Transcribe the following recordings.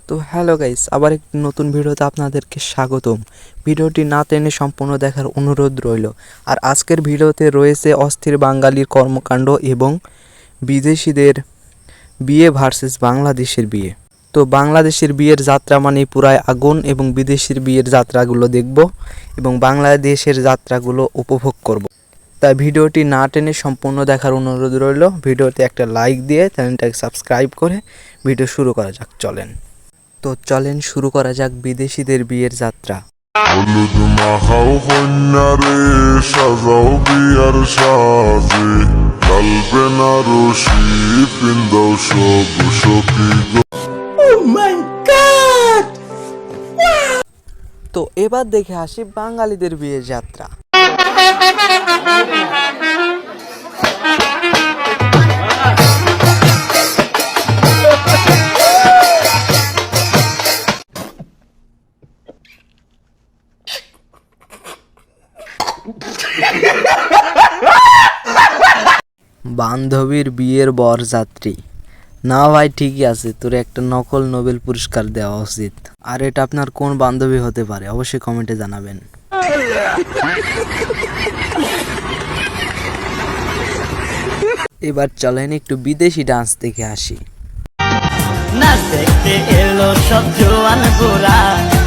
তো hello guys, আবার একটি নতুন ভিডিওতে আপনাদেরকে স্বাগতম। ভিডিওটি না টেনে সম্পূর্ণ দেখার অনুরোধ রইল। আর আজকের ভিডিওতে রয়েছে অস্থির বাঙালির কর্মকাণ্ড এবং বিদেশিদের বিয়ে ভার্সেস বাংলাদেশের বিয়ে। তো বাংলাদেশের বিয়ের যাত্রা মানে পুরাই আগুন এবং বিদেশের বিয়ের যাত্রাগুলো দেখব এবং বাংলাদেশের যাত্রাগুলো উপভোগ করব। তাই ভিডিওটি না টেনে সম্পূর্ণ দেখার অনুরোধ রইল। ভিডিওতে একটা লাইক দিয়ে চ্যানেলটাকে সাবস্ক্রাইব করে ভিডিও শুরু করা যাক। তো চলেন শুরু করা যাক বিদেশিদের বিয়ের যাত্রা। হলুদ মাখাও কন্যারে সাজাও বিয়ার সাজে লাল বেনারসি পিন্দাও সব সখী গো। তো এবার দেখে আসি বাঙালিদের বিয়ের যাত্রা। বান্ধবীর বিয়ের বরযাত্রী। না ভাই, ঠিকই আছে, তোর একটা নকল নোবেল পুরস্কার দেওয়া উচিত। আর এটা আপনার কোন বান্ধবী হতে পারে অবশ্যই কমেন্টে জানাবেন। এবার চলেন একটু বিদেশি ডান্স দেখে আসি। নাচ দেখতে এলো সব জোয়ান গোরা,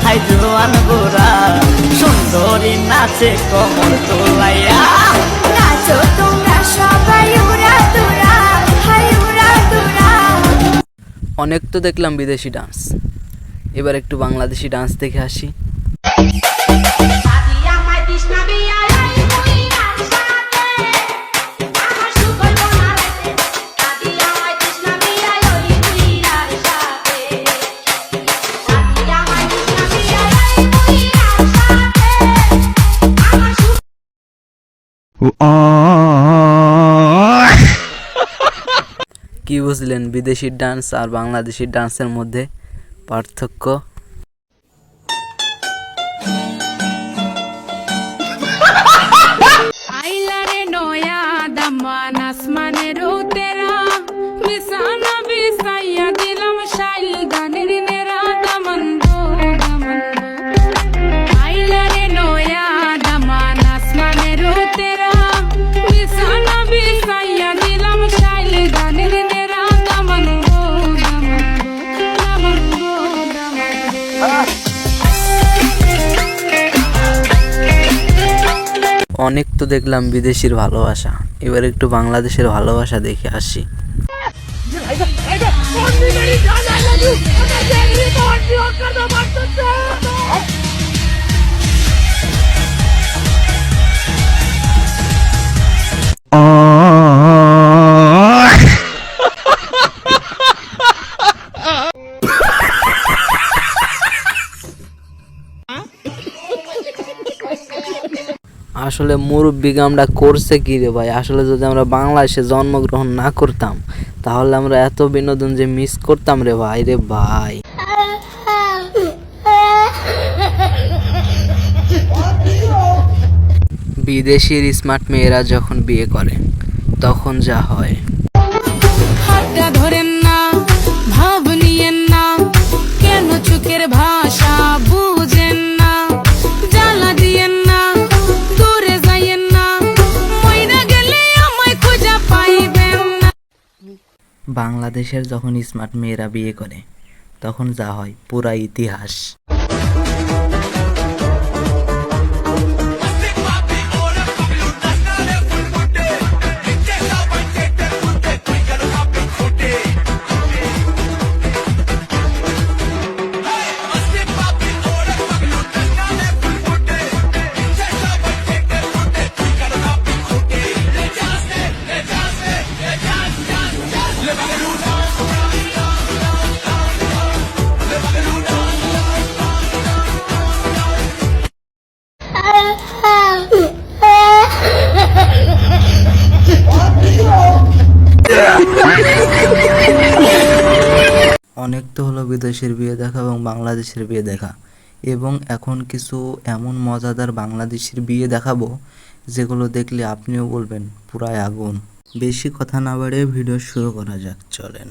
হাই জোয়ান গোরা, সুন্দরী নাচে কমর তোলাইয়া। নাচো তোমরা সবাই উড়া দুরা, হাই উড়া দুরা। অনেক তো দেখলাম বিদেশি ডান্স, এবার একটু বাংলাদেশি ডান্স দেখে আসি। কি বুঝলেন বিদেশি ডান্স আর বাংলাদেশি ডান্সের মধ্যে পার্থক্য? আইলারে নয়া দামান আসমানের উতেরা, বিছানা বিছাইয়া দিলাম শাইল গানের নেরা দামান গো দামান গো। আইলারে নয়া দামান আসমানের উতেরা, বিছানা বিছাইয়া দিলাম শাইল গানের নেরা দামান গো দামান গো দামান গো দামান গো। অনেক তো দেখলাম বিদেশির ভালোবাসা, এবার একটু বাংলাদেশের ভালোবাসা দেখে আসি। আসলে মুরব্বি কামটা করছে কি রে ভাই? আসলে যদি আমরা বাংলাদেশে জন্মগ্রহণ না করতাম তাহলে আমরা এত বিনোদন যে মিস করতাম রে ভাই রে ভাই। বিদেশির স্মার্ট মেয়েরা যখন বিয়ে করে তখন যা হয়। হাতটা ধরেন না, ভাব নিয়েন না, কেন চোখের ভাষা বুঝেন না, জ্বালা দিয়েন না, দূরে যাইয়েন না, মইরা গেলে আমায় খুঁজা পাইবেন না। বাংলাদেশের যখন স্মার্ট মেয়েরা বিয়ে করে তখন যা হয় পুরা ইতিহাস। অনেক তো হলো বিদেশের বিয়ে দেখা এবং বাংলাদেশের বিয়ে দেখা, এবং এখন কিছু এমন মজাদার বাংলাদেশের বিয়ে দেখাবো যেগুলো দেখলে আপনিও বলবেন পুরাই আগুন। বেশি কথা না বাড়িয়ে ভিডিও শুরু করা যাক, চলেন।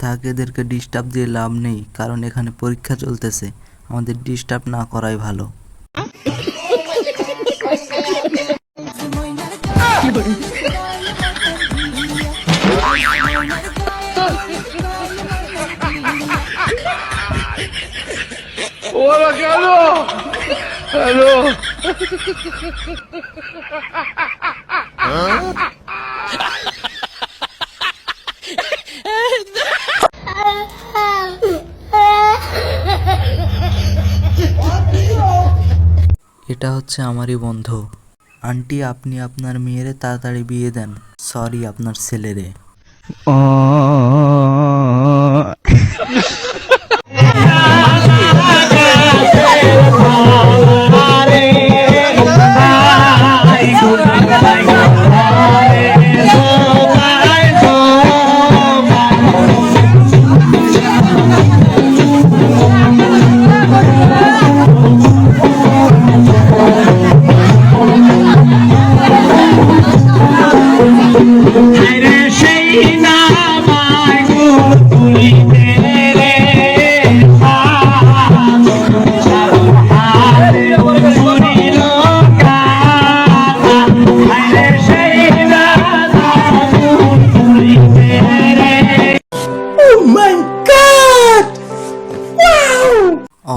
তাকে এদেরকে ডিস্টার্ব দিয়ে লাভ নেই, কারণ এখানে পরীক্ষা চলতেছে। আমাদের ডিস্টার্ব না করাই ভালো। এটা হচ্ছে আমারই বন্ধু। আন্টি, আপনি আপনার মেয়েরে তাড়াতাড়ি বিয়ে দেন। সরি, আপনার ছেলেরে।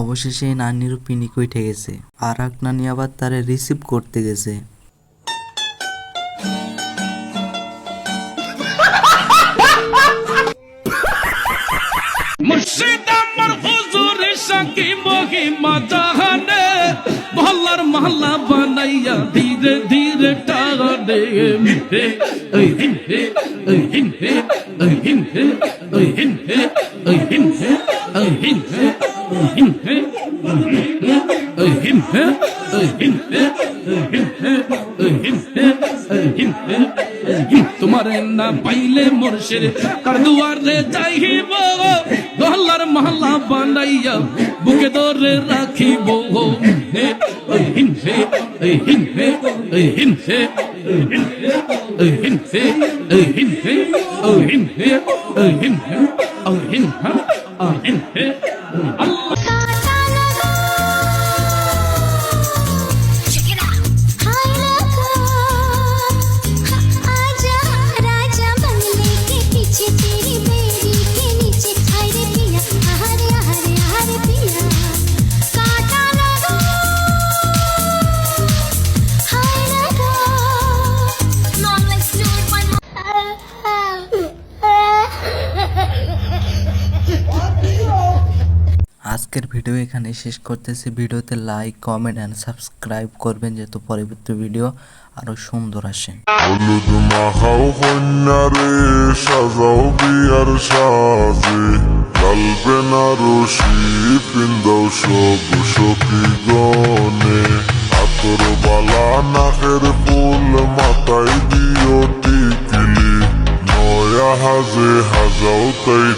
অবশেষে নানিরও পিনিক উঠে গেছে, আর এক নানি আবার তারে রিসিভ করতে গেছে। মুর্শিদ আমার হুজুরের সাকি মহিমা জাহানে মহল্লার মহল্লা বানাইয়া ধীরে ধীরে টানে হে ওই হিন হে ওই হিন হে ওই হিন হে ওই হিন হে ওই হিন হে ওই হিন হে ওই হিন হে ওই হিন হে ওই হিন হে ওই হিন হে ওই হিন হে ওই হিন হে তোমারে না পাইলে মুর্শিদ কার দুয়ারে যাইব মহল্লার মহল্লা বানাইয়া বুকে ধরে রাখিব হে ওই হিন হে ওই হিন হে ওই হিন হে ওই হিন হে ওই হিন হে ওই হিন হে ওই হিন হে ওই হিন হে ওই হিন হে আল্লাহ আজকের ভিডিও এখানে শেষ করতেছি। ভিডিওতে লাইক, কমেন্ট এন্ড সাবস্ক্রাইব করবেন, যেহেতু পরবর্তী ভিডিও আরো সুন্দর আসে। হলুদ মাখাও কন্যারে সাজাও বিয়ার সাজে লাল বেনারসি পিন্দাও সব সখী গনে আতর বালা নাকের ফুল মাথায় দিও টিকলি নয়া হাজে হাজাও তাই